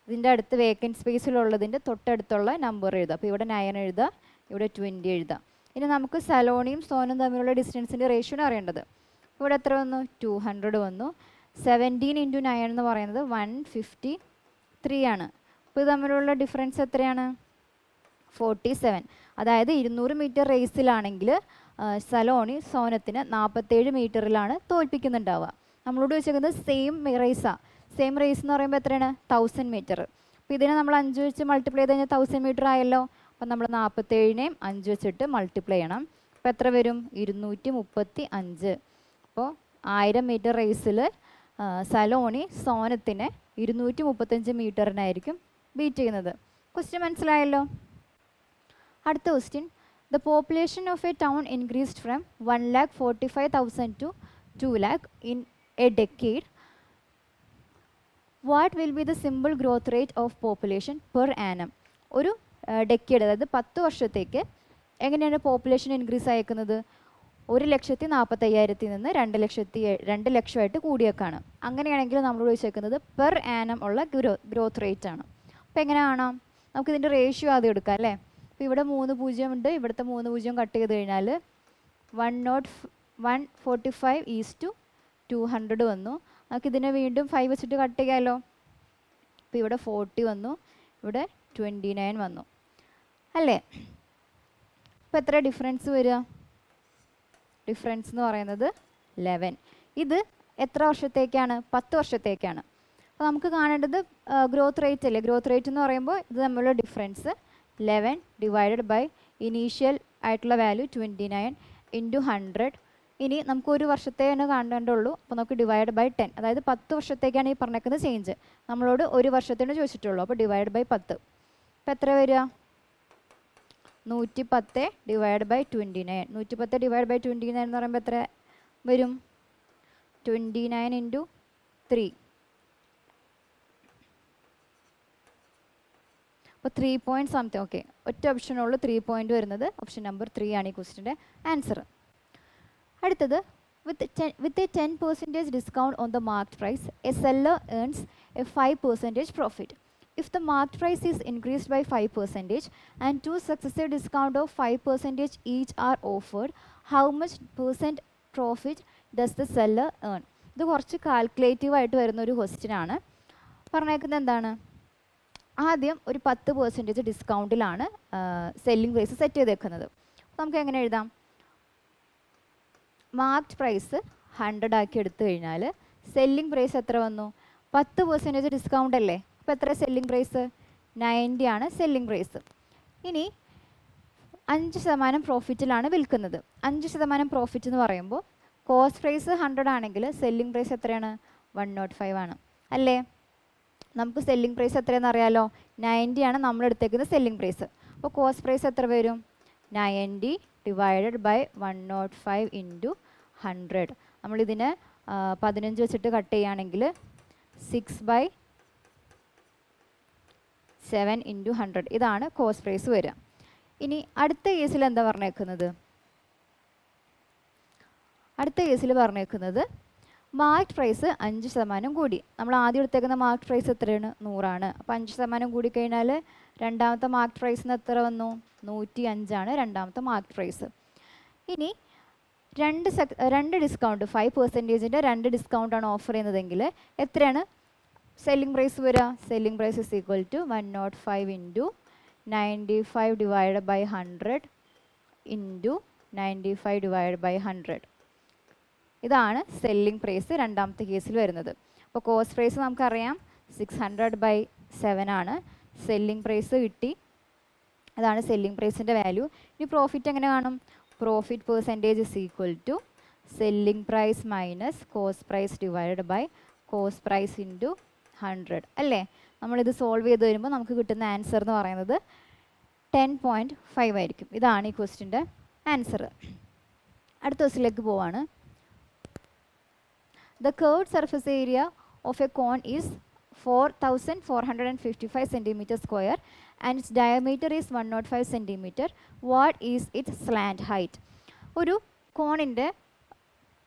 ഇതിൻ്റെ അടുത്ത് വേക്കൻറ്റ് സ്പേസിലുള്ളതിൻ്റെ തൊട്ടടുത്തുള്ള നമ്പർ എഴുതുക. അപ്പോൾ ഇവിടെ 9 എഴുതുക, ഇവിടെ 20 എഴുതുക. ഇനി നമുക്ക് സലോണിയും സോനും തമ്മിലുള്ള ഡിസ്റ്റൻസിൻ്റെ റേഷ്യോയാണ് അറിയേണ്ടത്. ഇവിടെ എത്ര വന്നു? 200 വന്നു. 17 × 9 എന്ന് പറയുന്നത് 153 ആണ്. അപ്പോൾ ഇത് തമ്മിലുള്ള ഡിഫറൻസ് എത്രയാണ്? 47. അതായത് 200 മീറ്റർ റേസിലാണെങ്കിൽ സലോണി സോനത്തിന് 47 മീറ്ററിലാണ് തോൽപ്പിക്കുന്നുണ്ടാവുക. നമ്മളോട് വെച്ചേക്കുന്നത് സെയിം റേസാണ്. സെയിം റേസ് എന്ന് പറയുമ്പോൾ എത്രയാണ്? 1000 മീറ്റർ. അപ്പോൾ ഇതിനെ നമ്മൾ 5 വെച്ച് മൾട്ടിപ്ലൈ ചെയ്ത് കഴിഞ്ഞാൽ 1000 മീറ്റർ ആയല്ലോ. അപ്പം നമ്മൾ 47-നെയും 5 വെച്ചിട്ട് മൾട്ടിപ്ലൈ ചെയ്യണം. അപ്പോൾ എത്ര വരും? 235. അപ്പോൾ 1000 മീറ്റർ റേസിൽ സലോണി സോനത്തിനെ 235 മീറ്ററിനായിരിക്കും ബീറ്റ് ചെയ്യുന്നത്. ക്വസ്റ്റ്യൻ മനസ്സിലായല്ലോ? അടുത്ത question, the population of a town increased from 1,45,000 to 2 lakh in a decade. What will be the simple growth rate of population per annum? ഒരു ഡെക്കേഡ്, അതായത് 10 വർഷത്തേക്ക് എങ്ങനെയാണ് പോപ്പുലേഷൻ ഇൻക്രീസ് ആയിരിക്കുന്നത്? 1,45,000 നിന്ന് 2 ലക്ഷമായിട്ട് കൂടിയേക്കാണ്. അങ്ങനെയാണെങ്കിൽ നമ്മളോട് ചോദിച്ചേക്കുന്നത് പെർ ആനം ഉള്ള ഗ്രോത്ത് റേറ്റ് ആണ്. അപ്പോൾ എങ്ങനെ കാണാം? നമുക്കിതിൻ്റെ റേഷ്യോ ആദ്യം എടുക്കാം അല്ലേ. അപ്പോൾ ഇവിടെ 3 0 ഉണ്ട്, ഇവിടുത്തെ 3 0 കട്ട് ചെയ്ത് കഴിഞ്ഞാൽ 145:200 വന്നു. നമുക്കിതിനെ വീണ്ടും 5 വെച്ചിട്ട് കട്ട് ചെയ്യാമല്ലോ. അപ്പോൾ ഇവിടെ 40 വന്നു, ഇവിടെ 29 വന്നു അല്ലേ. അപ്പോൾ എത്ര ഡിഫറൻസ് വരിക? ഡിഫറൻസ് എന്ന് പറയുന്നത് 11. ഇത് എത്ര വർഷത്തേക്കാണ്? 10 വർഷത്തേക്കാണ്. അപ്പോൾ നമുക്ക് കാണേണ്ടത് ഗ്രോത്ത് റേറ്റ് അല്ലേ. ഗ്രോത്ത് റേറ്റ് എന്ന് പറയുമ്പോൾ ഇത് തമ്മിലുള്ള ഡിഫറൻസ് 11 ഡിവൈഡഡ് ബൈ ഇനീഷ്യൽ ആയിട്ടുള്ള വാല്യൂ 29 ഇൻറ്റു 100. ഇനി നമുക്ക് ഒരു വർഷത്തേക്കാണ് കാണേണ്ടുള്ളൂ. അപ്പോൾ നമുക്ക് ഡിവൈഡ് ബൈ 10, അതായത് 10 വർഷത്തേക്കാണ് ഈ പറഞ്ഞേക്കുന്നത് ചേഞ്ച്. നമ്മളോട് ഒരു വർഷത്തേന് ചോദിച്ചിട്ടുള്ളൂ. അപ്പോൾ ഡിവൈഡ് ബൈ 10. അപ്പോൾ എത്ര വരിക? 110 ഡിവൈഡ് ബൈ 29. 110 ഡിവൈഡ് ബൈ 29 എന്ന് പറയുമ്പോൾ എത്ര വരും? 29 ഇൻറ്റു 3. അപ്പോൾ 3 പോയിൻറ്റ് സംതിങ്. ഓക്കെ, ഒറ്റ ഓപ്ഷനുള്ളൂ 3 പോയിൻറ്റ് വരുന്നത്. ഓപ്ഷൻ നമ്പർ 3 ആണ് ഈ ക്വസ്റ്റിൻ്റെ ആൻസർ. അടുത്തത്, with a 10% discount on the market price a seller earns a 5% profit. If the market price is increased by 5% and 2 successive discount of 5% each are offered, how much percent profit does the seller earn? ഇത് കുറച്ച് calculative ആയിട്ട് വരുന്ന ഒരു question ആണ്. പറഞ്ഞേക്കുന്നത് എന്താണ്? ആദ്യം ഒരു 10% ഡിസ്കൗണ്ടിലാണ് സെല്ലിംഗ് പ്രൈസ് സെറ്റ് ചെയ്തേക്കുന്നത്. നമുക്ക് എങ്ങനെ എഴുതാം? മാർക്കറ്റ് പ്രൈസ് 100 ആക്കി എടുത്തു കഴിഞ്ഞാൽ സെല്ലിംഗ് പ്രൈസ് എത്ര വന്നു? 10% ഡിസ്കൗണ്ട് അല്ലേ. അപ്പോൾ എത്ര സെല്ലിംഗ് പ്രൈസ്? 90 ആണ് സെല്ലിംഗ് പ്രൈസ്. ഇനി 5% പ്രോഫിറ്റിലാണ് വിൽക്കുന്നത്. 5% പ്രോഫിറ്റ് എന്ന് പറയുമ്പോൾ കോസ്റ്റ് പ്രൈസ് 100 ആണെങ്കിൽ സെല്ലിംഗ് പ്രൈസ് എത്രയാണ്? 105 ആണ് അല്ലേ. നമുക്ക് സെല്ലിംഗ് പ്രൈസ് എത്രയാണെന്ന് അറിയാലോ. 90 ആണ് നമ്മൾ എടുത്തേക്കുന്ന സെല്ലിംഗ് പ്രൈസ്. അപ്പോൾ കോസ്റ്റ് പ്രൈസ് എത്ര വരും? 90 ഡിവൈഡഡ് ബൈ 105 ഇൻറ്റു 100. നമ്മളിതിനെ 15 വെച്ചിട്ട് കട്ട് ചെയ്യുകയാണെങ്കിൽ 6/7 ഇൻറ്റു 100. ഇതാണ് കോസ്റ്റ് പ്രൈസ് വരിക. ഇനി അടുത്ത കേസിൽ എന്താ പറഞ്ഞേക്കുന്നത്? അടുത്ത കേസിൽ പറഞ്ഞേക്കുന്നത് മാർക്കറ്റ് പ്രൈസ് 5% കൂടി. നമ്മൾ ആദ്യം എടുത്തേക്കുന്ന മാർക്കറ്റ് പ്രൈസ് എത്രയാണ്? 100 ആണ്. അപ്പോൾ 5% കൂടിക്കഴിഞ്ഞാൽ രണ്ടാമത്തെ മാർക്കറ്റ് പ്രൈസിന് എത്ര വന്നു? 105 ആണ് രണ്ടാമത്തെ മാർക്കറ്റ് പ്രൈസ്. ഇനി രണ്ട് ഡിസ്കൗണ്ട് 5%ൻ്റെ 2 ഡിസ്കൗണ്ടാണ് ഓഫർ ചെയ്യുന്നതെങ്കിൽ എത്രയാണ് സെല്ലിംഗ് പ്രൈസ് വരിക? Selling price is equal to 105 into 95 divide by 100 into 95 divide by 100. ഇതാണ് സെല്ലിംഗ് പ്രൈസ് രണ്ടാമത്തെ കേസിൽ വരുന്നത്. അപ്പോൾ കോസ്റ്റ് പ്രൈസ് നമുക്കറിയാം 600/7 ആണ്. സെല്ലിംഗ് പ്രൈസ് കിട്ടി, അതാണ് സെല്ലിംഗ് പ്രൈസിൻ്റെ വാല്യൂ. ഇനി പ്രോഫിറ്റ് എങ്ങനെ കാണും? Profit percentage is equal to selling price minus cost price divide by cost price into 100 അല്ലേ. നമ്മളിത് സോൾവ് ചെയ്ത് വരുമ്പോൾ നമുക്ക് കിട്ടുന്ന ആൻസർ എന്ന് പറയുന്നത് 10.5 ആയിരിക്കും. ഇതാണ് ഈ ക്വസ്റ്റിൻ്റെ ആൻസർ. അടുത്ത ക്വസ്റ്റിലേക്ക് പോവാണ്. The curved surface area of a cone is 4,455 centimeter square and its diameter is 105 centimeter. What is its slant height? ഒരു കോണിൻ്റെ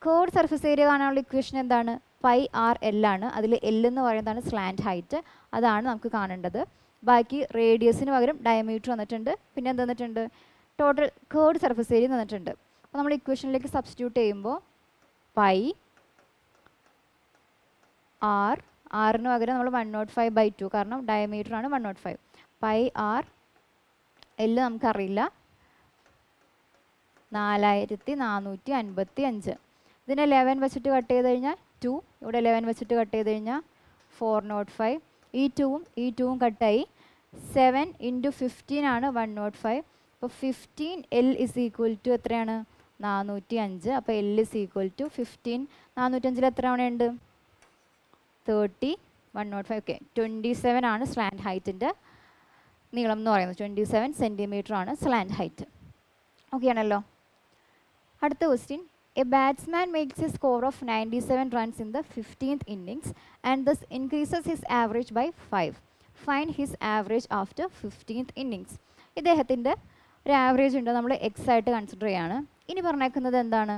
curved surface area കാണാനുള്ള ഇക്വേഷൻ എന്താണ്? πr/l ആണ്. അതിൽ L എന്ന് പറയുന്നതാണ് സ്ലാൻഡ് ഹൈറ്റ്. അതാണ് നമുക്ക് കാണേണ്ടത്. ബാക്കി റേഡിയസിന് പകരം ഡയമീറ്റർ വന്നിട്ടുണ്ട്. പിന്നെ എന്ത് വന്നിട്ടുണ്ട്? ടോട്ടൽ curved surface area വന്നിട്ടുണ്ട്. അപ്പോൾ നമ്മൾ ഇക്വേഷനിലേക്ക് സബ്സ്റ്റിറ്റ്യൂട്ട് ചെയ്യുമ്പോൾ r ന് പകരം നമ്മൾ 105/2, കാരണം ഡയമീറ്റർ ആണ് 105. πr/l നമുക്കറിയില്ല, 4455. ഇതിനെ 11 വെച്ചിട്ട് കട്ട് ചെയ്ത് കഴിഞ്ഞാൽ 2, ഇവിടെ 11 വെച്ചിട്ട് കട്ട് ചെയ്ത് കഴിഞ്ഞാൽ 405. ഈ 2ഉം കട്ടായി. 7 ഇൻറ്റു 15 ആണ് 105. അപ്പോൾ 15L ഇസ് ഈക്വൽ ടു എത്രയാണ്? 405. അപ്പോൾ L ഇസ് ഈക്വൽ ടു 15. 405 എത്ര തവണയുണ്ട്? 30. 105. ഓക്കെ, 27 ആണ് സ്ലാൻഡ് ഹൈറ്റിൻ്റെ നീളം എന്ന് പറയുന്നത്. 27 സെൻറ്റിമീറ്റർ ആണ് സ്ലാൻഡ് ഹൈറ്റ്. ഓക്കെ ആണല്ലോ. അടുത്ത question. A batsman makes a score of 97 runs in the 15th innings and thus increases his average by 5. Find his average after 15th innings. ഇദ്ദേഹത്തിൻ്റെ ഒരു ആവറേജ് ഉണ്ട്, നമ്മൾ എക്സ് ആയിട്ട് കൺസിഡർ ചെയ്യാണ്. ഇനി പറഞ്ഞേക്കുന്നത് എന്താണ്?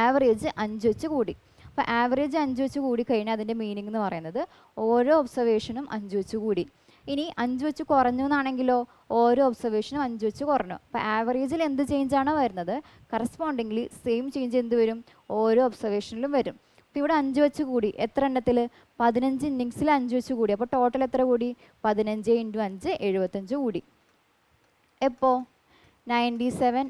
ആവറേജ് 5 വെച്ച് കൂടി. അപ്പോൾ ആവറേജ് 5 വെച്ച് കൂടി കഴിഞ്ഞാൽ അതിൻ്റെ മീനിങ് എന്ന് പറയുന്നത് ഓരോ ഒബ്സർവേഷനും 5 വെച്ച് കൂടി. ഇനി 5 വെച്ച് കുറഞ്ഞു എന്നാണെങ്കിലോ ഓരോ ഒബ്സർവേഷനും 5 വെച്ച് കുറഞ്ഞു. അപ്പോൾ ആവറേജിൽ എന്ത് ചേഞ്ചാണോ വരുന്നത് കറസ്പോണ്ടിംഗ്ലി സെയിം ചേഞ്ച് എന്ത് വരും? ഓരോ ഒബ്സർവേഷനിലും വരും. അപ്പോൾ ഇവിടെ 5 വെച്ച് കൂടി. എത്ര എണ്ണത്തിൽ? 15 ഇന്നിങ്സിൽ 5 വെച്ച് കൂടി. അപ്പോൾ ടോട്ടൽ എത്ര കൂടി? 15 × 5 75 കൂടി. എപ്പോൾ? 97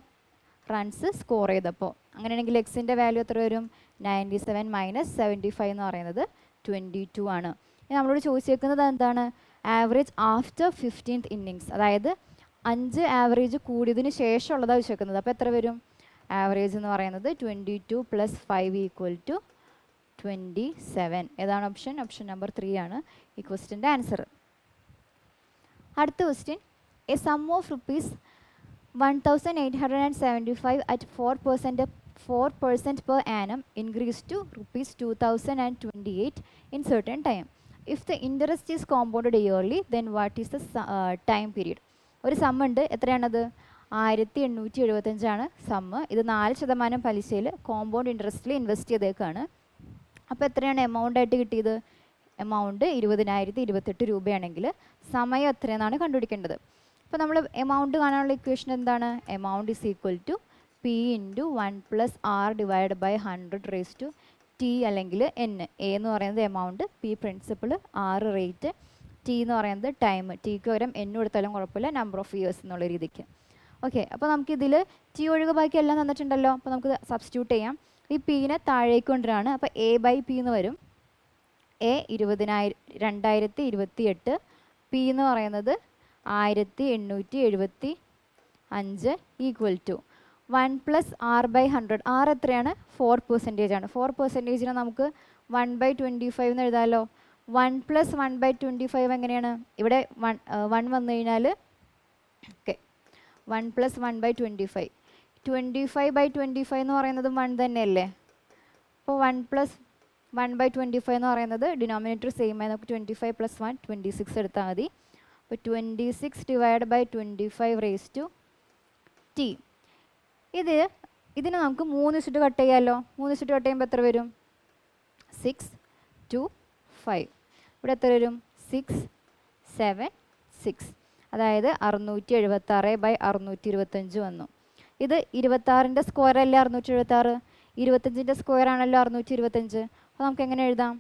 റൺസ് സ്കോർ ചെയ്തപ്പോൾ. അങ്ങനെയാണെങ്കിൽ എക്സിൻ്റെ വാല്യൂ എത്ര വരും? 97 - 75 എന്ന് പറയുന്നത് 22 ആണ്. ഇനി നമ്മളോട് ചോദിച്ചേക്കുന്നത് എന്താണ്? ആവറേജ് ആഫ്റ്റർ 15th ഇന്നിങ്സ്, അതായത് 5 ആവറേജ് കൂടിയതിന് ശേഷമുള്ളതാണ് ചോദിക്കുന്നത്. അപ്പോൾ എത്ര വരും? ആവറേജ് എന്ന് പറയുന്നത് 22 + 5 = 27. ഏതാണ് ഓപ്ഷൻ? ഓപ്ഷൻ നമ്പർ 3 ആണ് ഈ ക്വസ്റ്റ്യൻ്റെ ആൻസർ. അടുത്ത question, a sum of rupees 1875 at 4% per annum increased to rupees 2028 in certain time. If the interest is compounded yearly, then what is the time period? ഒരു some ഉണ്ട്. എത്രയാണത്? 1875 sum. ഇത് 4% പലിശയിൽ compound ഇൻട്രസ്റ്റിൽ invest ചെയ്തേക്കാണ്. അപ്പോൾ എത്രയാണ് amount ആയിട്ട് കിട്ടിയത്? Amount 20,028 രൂപയാണെങ്കിൽ സമയം എത്രയെന്നാണ് കണ്ടുപിടിക്കേണ്ടത്. അപ്പോൾ നമ്മൾ എമൗണ്ട് കാണാനുള്ള ഇക്വേഷൻ എന്താണ്? Amount is equal to P × 1 + R / 100t അല്ലെങ്കിൽ n. എ എന്ന് പറയുന്നത് amount, P principle, R rate, T എന്ന് പറയുന്നത് ടൈം. ടിക്ക് പകരം n കൊടുത്താലും കുഴപ്പമില്ല, നമ്പർ ഓഫ് ഇയേഴ്സ് എന്നുള്ള രീതിക്ക്. ഓക്കെ, അപ്പോൾ നമുക്കിതിൽ ടി ഒഴികെ ബാക്കി എല്ലാം തന്നിട്ടുണ്ടല്ലോ. അപ്പോൾ നമുക്ക് സബ്സ്റ്റിറ്റ്യൂട്ട് ചെയ്യാം. ഈ പീനെ താഴേക്ക് കൊണ്ടുവരാണ്. അപ്പോൾ A/P എന്ന് വരും. എ 2028, പി എന്ന് പറയുന്നത് 1875 = 1 + R/100. R എത്രയാണ്? 4% ആണ്. 4%നെ നമുക്ക് 1/25 എന്ന് എഴുതാമല്ലോ. 1 + 1/25 എങ്ങനെയാണ്? ഇവിടെ 1 വന്നു കഴിഞ്ഞാൽ ഓക്കെ 1 + 1/25. 25/25 എന്ന് പറയുന്നത് 1 തന്നെയല്ലേ. അപ്പോൾ 1 + 1/25 എന്ന് പറയുന്നത് ഡിനോമിനേറ്റർ സെയിം ആയി നമുക്ക് 25 + 1 26 എടുത്താൽ മതി. അപ്പോൾ 26 / 25t. ഇതിനെ നമുക്ക് 3 വെച്ചിട്ട് കട്ട് ചെയ്യാമല്ലോ. 3 വെച്ചിട്ട് കട്ട് ചെയ്യുമ്പോൾ എത്ര വരും? 6 2 5. ഇവിടെ എത്ര വരും? 6 7 6. അതായത് 676/625 വന്നു. ഇത് 26ൻ്റെ സ്ക്വയർ അല്ലേ 676? 25ൻ്റെ സ്ക്വയർ ആണല്ലോ 625. അപ്പോൾ നമുക്ക് എങ്ങനെ എഴുതാം?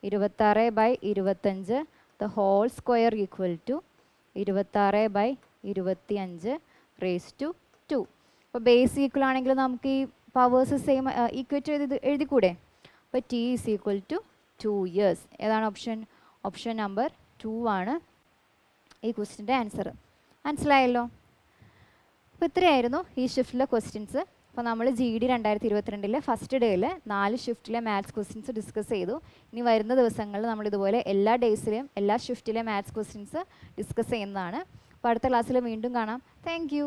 26/25 the whole square = 26/25 അപ്പോൾ ബേസ് ഈക്വൽ ആണെങ്കിൽ നമുക്ക് ഈ പവേഴ്സ് സെയിം ഈക്വേറ്റ് ചെയ്ത് എഴുതിക്കൂടെ? അപ്പോൾ t = 2 years. ഏതാണ് ഓപ്ഷൻ? ഓപ്ഷൻ നമ്പർ 2 ആണ് ഈ ക്വസ്റ്റ്യൻ്റെ ആൻസർ. മനസ്സിലായല്ലോ? അപ്പോൾ ഇത്രയായിരുന്നു ഈ ഷിഫ്റ്റിലെ ക്വസ്റ്റ്യൻസ്. അപ്പോൾ നമ്മൾ GD 2022 ഫസ്റ്റ് ഡേയിൽ 4 ഷിഫ്റ്റിലെ മാത്സ് ക്വസ്റ്റ്യൻസ് ഡിസ്കസ് ചെയ്തു. ഇനി വരുന്ന ദിവസങ്ങളിൽ നമ്മൾ ഇതുപോലെ എല്ലാ ഡേയ്സിലെയും എല്ലാ ഷിഫ്റ്റിലെ മാത്സ് ക്വസ്റ്റ്യൻസ് ഡിസ്കസ് ചെയ്യുന്നതാണ്. അപ്പോൾ അടുത്ത ക്ലാസ്സിൽ വീണ്ടും കാണാം. Thank you.